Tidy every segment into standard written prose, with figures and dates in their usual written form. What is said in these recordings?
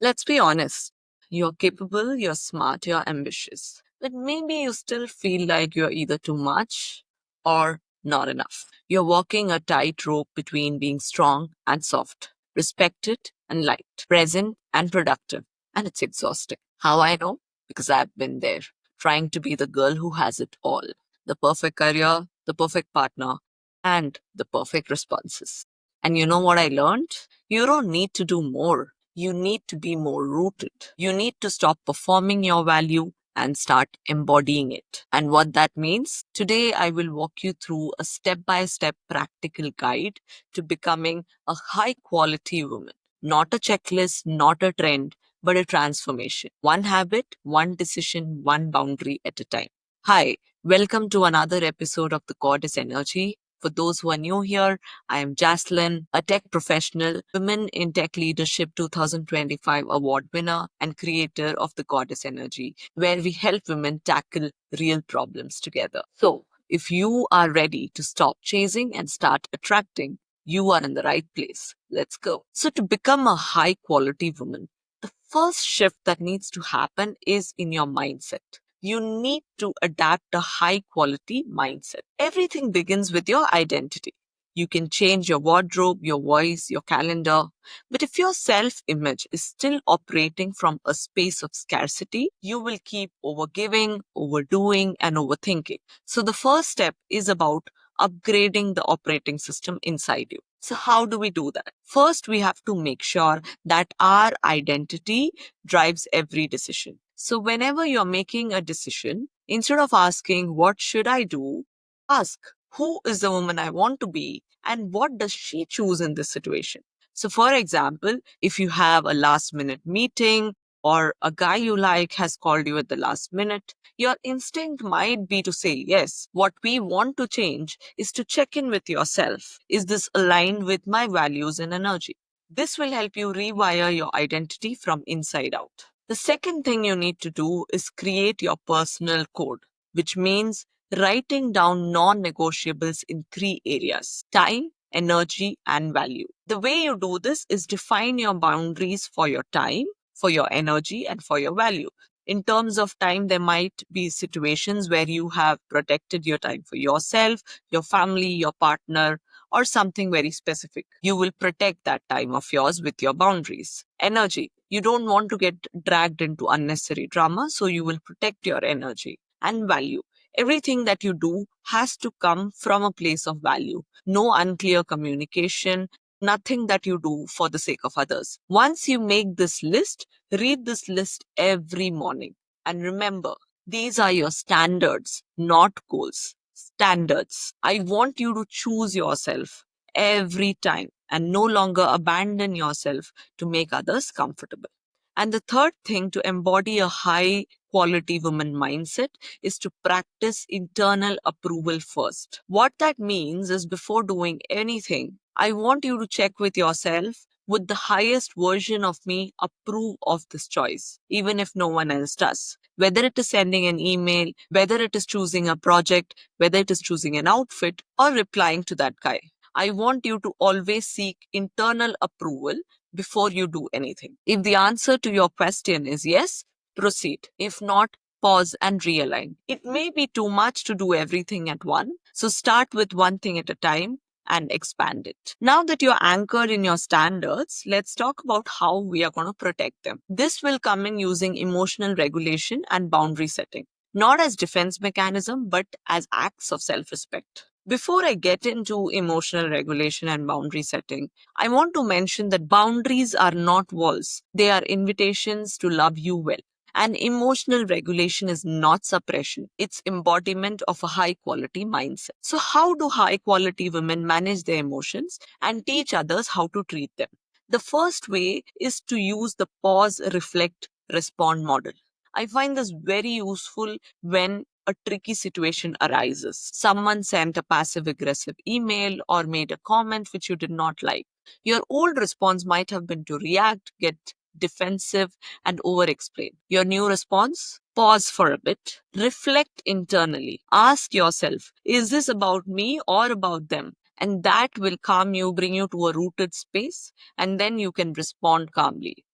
Let's be honest. You're capable, you're smart, you're ambitious. But maybe you still feel like you're either too much or not enough. You're walking a tightrope between being strong and soft, respected and liked, present and productive. And it's exhausting. How I know? Because I've been there, trying to be the girl who has it all, the perfect career, the perfect partner, and the perfect responses. And you know what I learned? You don't need to do more. You need to be more rooted. You need to stop performing your value and start embodying it. And what that means? Today, I will walk you through a step by step practical guide to becoming a high quality woman. Not a checklist, not a trend, but a transformation. One habit, one decision, one boundary at a time. Hi, welcome to another episode of the Goddess Energy. For those who are new here, I am Jaslin, a tech professional, Women in Tech Leadership 2025 award winner, and creator of the Goddess Energy, where we help women tackle real problems together. So, if you are ready to stop chasing and start attracting, you are in the right place. Let's go. So, to become a high quality woman, the first shift that needs to happen is in your mindset. You need to adapt a high quality mindset. Everything begins with your identity. You can change your wardrobe, your voice, your calendar. But if your self image is still operating from a space of scarcity, you will keep overgiving, overdoing, and overthinking. So the first step is about upgrading the operating system inside you. So, how do we do that? First, we have to make sure that our identity drives every decision. So, whenever you're making a decision, instead of asking, what should I do? Ask, who is the woman I want to be and what does she choose in this situation? So, for example, if you have a last minute meeting or a guy you like has called you at the last minute, your instinct might be to say yes. What we want to change is to check in with yourself. Is this aligned with my values and energy? This will help you rewire your identity from inside out. The second thing you need to do is create your personal code, which means writing down non negotiables in three areas: time, energy, and value. The way you do this is define your boundaries for your time, for your energy, and for your value. In terms of time, there might be situations where you have protected your time for yourself, your family, your partner, or something very specific. You will protect that time of yours with your boundaries. Energy. You don't want to get dragged into unnecessary drama, so you will protect your energy. And value. Everything that you do has to come from a place of value. No unclear communication, nothing that you do for the sake of others. Once you make this list, read this list every morning. And remember, these are your standards, not goals. Standards. I want you to choose yourself every time and no longer abandon yourself to make others comfortable. And the third thing to embody a high quality woman mindset is to practice internal approval first. What that means is before doing anything, I want you to check with yourself, would the highest version of me approve of this choice, even if no one else does? Whether it is sending an email, whether it is choosing a project, whether it is choosing an outfit, or replying to that guy. I want you to always seek internal approval before you do anything. If the answer to your question is yes, proceed. If not, pause and realign. It may be too much to do everything at once, so start with one thing at a time and expand it. Now that you're anchored in your standards, let's talk about how we are going to protect them. This will come in using emotional regulation and boundary setting, not as defense mechanism, but as acts of self-respect. Before I get into emotional regulation and boundary setting, I want to mention that boundaries are not walls. They are invitations to love you well. And emotional regulation is not suppression. It's embodiment of a high quality mindset. So how do high quality women manage their emotions and teach others how to treat them? The first way is to use the pause, reflect, respond model. I find this very useful when a tricky situation arises. Someone sent a passive aggressive email or made a comment which you did not like. Your old response might have been to react, get defensive, and over explain. Your new response? Pause for a bit, reflect internally, ask yourself, is this about me or about them? And that will calm you, bring you to a rooted space, and then you can respond calmly.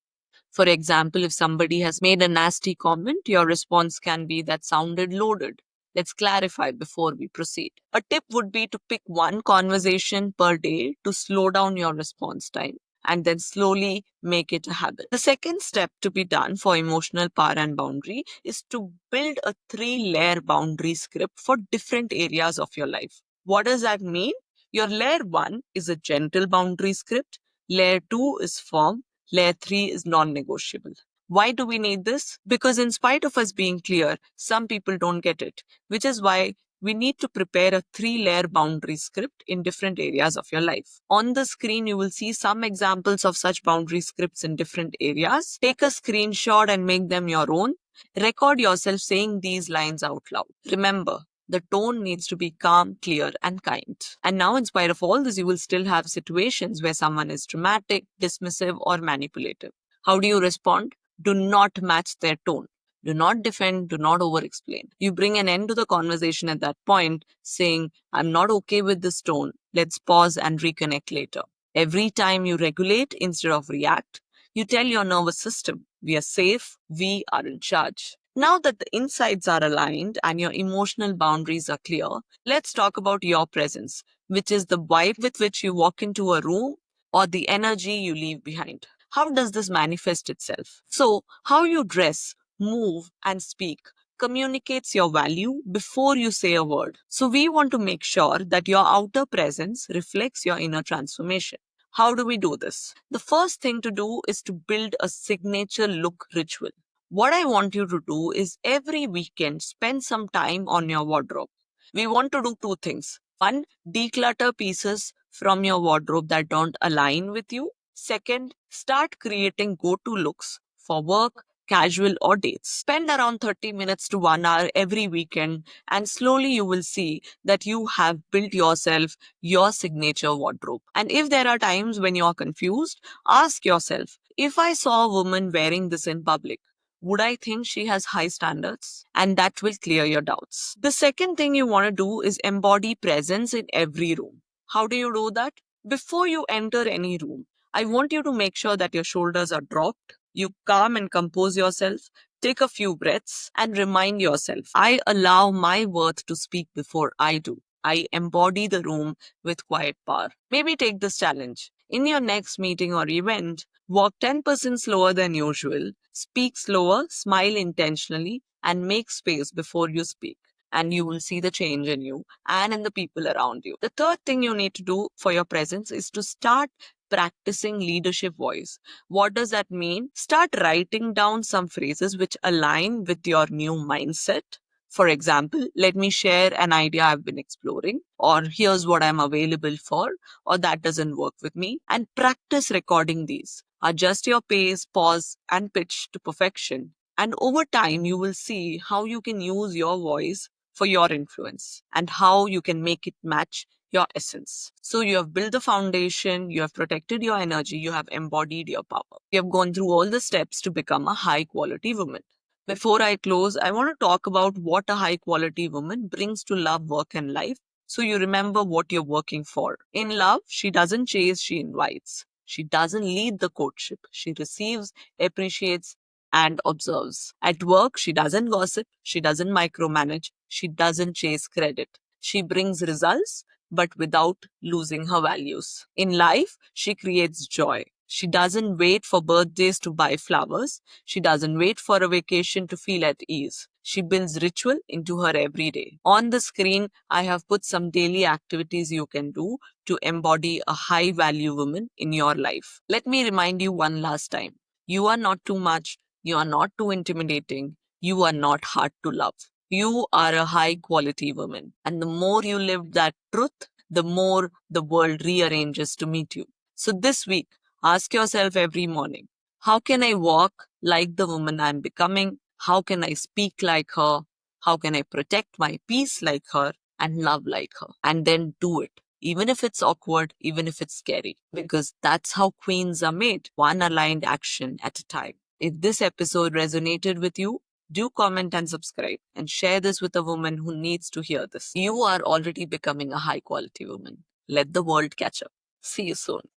For example, if somebody has made a nasty comment, your response can be, "That sounded loaded. Let's clarify before we proceed." A tip would be to pick one conversation per day to slow down your response time and then slowly make it a habit. The second step to be done for emotional power and boundary is to build a 3-layer boundary script for different areas of your life. What does that mean? Your layer 1 is a gentle boundary script, layer 2 is firm, layer 3 is non negotiable. Why do we need this? Because, in spite of us being clear, some people don't get it, which is why we need to prepare a 3-layer boundary script in different areas of your life. On the screen, you will see some examples of such boundary scripts in different areas. Take a screenshot and make them your own. Record yourself saying these lines out loud. Remember, the tone needs to be calm, clear, and kind. And now, in spite of all this, you will still have situations where someone is dramatic, dismissive, or manipulative. How do you respond? Do not match their tone. Do not defend, do not over explain. You bring an end to the conversation at that point, saying, "I'm not okay with this tone. Let's pause and reconnect later." Every time you regulate instead of react, you tell your nervous system, "We are safe, we are in charge." Now that the insides are aligned and your emotional boundaries are clear, let's talk about your presence, which is the vibe with which you walk into a room or the energy you leave behind. How does this manifest itself? So, how you dress, move, and speak communicates your value before you say a word. So, we want to make sure that your outer presence reflects your inner transformation. How do we do this? The first thing to do is to build a signature look ritual. What I want you to do is every weekend spend some time on your wardrobe. We want to do two things. One, declutter pieces from your wardrobe that don't align with you. Second, start creating go to looks for work, casual, or dates. Spend around 30 minutes to 1 hour every weekend, and slowly you will see that you have built yourself your signature wardrobe. And if there are times when you are confused, ask yourself, if I saw a woman wearing this in public, would I think she has high standards? And that will clear your doubts. The second thing you want to do is embody presence in every room. How do you do that? Before you enter any room, I want you to make sure that your shoulders are dropped. You calm and compose yourself. Take a few breaths and remind yourself, I allow my worth to speak before I do. I embody the room with quiet power. Maybe take this challenge. In your next meeting or event, walk 10% slower than usual, speak slower, smile intentionally, and make space before you speak. And you will see the change in you and in the people around you. The third thing you need to do for your presence is to start practicing leadership voice. What does that mean? Start writing down some phrases which align with your new mindset. For example, let me share an idea I've been exploring, or here's what I'm available for, or that doesn't work with me, and practice recording these. Adjust your pace, pause, and pitch to perfection. And over time, you will see how you can use your voice for your influence and how you can make it match your essence. So you have built the foundation, you have protected your energy, you have embodied your power. You have gone through all the steps to become a high quality woman. Before I close, I want to talk about what a high quality woman brings to love, work, and life, so you remember what you're working for. In love, she doesn't chase, she invites. She doesn't lead the courtship. She receives, appreciates, and observes. At work, she doesn't gossip, she doesn't micromanage, she doesn't chase credit. She brings results, but without losing her values. In life, she creates joy. She doesn't wait for birthdays to buy flowers. She doesn't wait for a vacation to feel at ease. She builds ritual into her everyday. On the screen, I have put some daily activities you can do to embody a high value woman in your life. Let me remind you one last time. You are not too much. You are not too intimidating. You are not hard to love. You are a high quality woman. And the more you live that truth, the more the world rearranges to meet you. So this week, ask yourself every morning, how can I walk like the woman I'm becoming? How can I speak like her? How can I protect my peace like her and love like her? And then do it. Even if it's awkward, even if it's scary, because that's how queens are made, one aligned action at a time. If this episode resonated with you, do comment and subscribe and share this with a woman who needs to hear this. You are already becoming a high quality woman. Let the world catch up. See you soon.